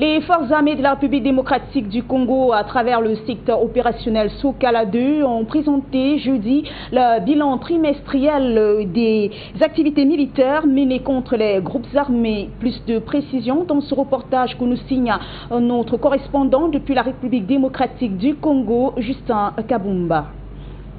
Les forces armées de la République démocratique du Congo, à travers le secteur opérationnel Sokala 2, ont présenté jeudi le bilan trimestriel des activités militaires menées contre les groupes armés. Plus de précisions dans ce reportage que nous signe notre correspondant depuis la République démocratique du Congo, Justin Kabumba.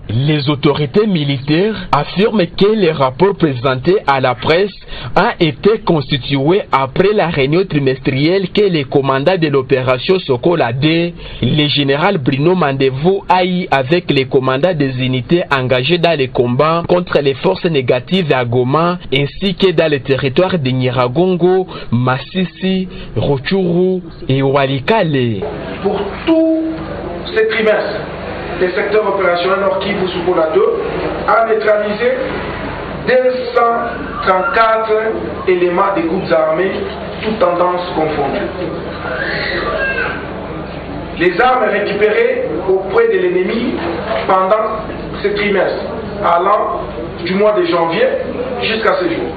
Les autorités militaires affirment que les rapports présentés à la presse a été constitué après la réunion trimestrielle que le commandant de l'opération Sokala 2, le général Bruno Mandevou, a eu avec les commandants des unités engagées dans les combats contre les forces négatives à Goma ainsi que dans les territoires de Nyiragongo, Masisi, Rutshuru et Walikale. Pour tous ces trimestres, le secteur opérationnel Nord Kivu Sokala 2 a neutralisé 234 éléments des groupes armés, toutes tendances confondues. Les armes récupérées auprès de l'ennemi pendant ce trimestre, allant du mois de janvier jusqu'à ce jour.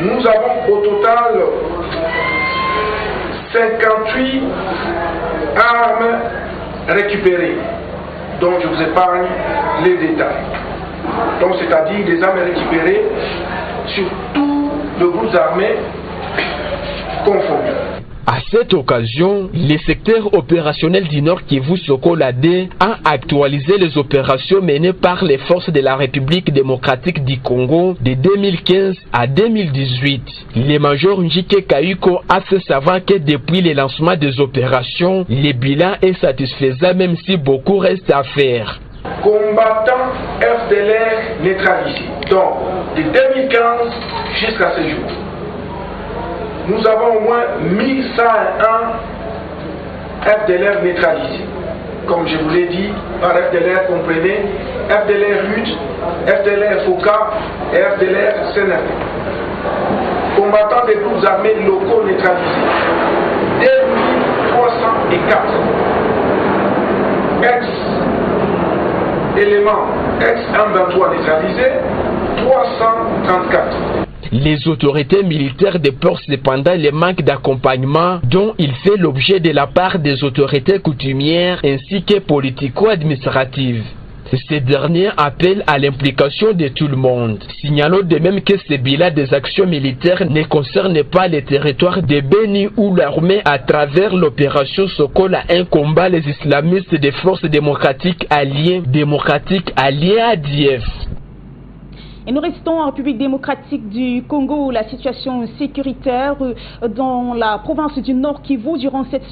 Nous avons au total 58 armes récupérées, dont je vous épargne les détails. Donc c'est-à-dire des armes récupérées sur tous les groupes armés confondus. À cette occasion, le secteur opérationnel du Nord Kivu Sokala 2 a actualisé les opérations menées par les forces de la République démocratique du Congo de 2015 à 2018. Le major Njike Kayuko a fait savoir que depuis le lancement des opérations, le bilan est satisfaisant même si beaucoup reste à faire. Combattants FDLR neutralisés, donc de 2015 jusqu'à ce jour. Nous avons au moins 1101 FDLR neutralisés. Comme je vous l'ai dit, par FDLR, comprenez FDLR UD, FDLR FOCA et FDLR CNF. Combattants des groupes armés locaux neutralisés, 2304. Ex-éléments, ex-M23 neutralisés, 334. Les autorités militaires déplorent cependant le manque d'accompagnement dont il fait l'objet de la part des autorités coutumières ainsi que politico-administratives. Ces derniers appellent à l'implication de tout le monde. Signalons de même que ce bilan des actions militaires ne concerne pas les territoires de Beni où l'armée, à travers l'opération Sokala 1, combat les islamistes des forces démocratiques alliées à ADF. Et nous restons en République démocratique du Congo où la situation sécuritaire dans la province du Nord Kivu durant cette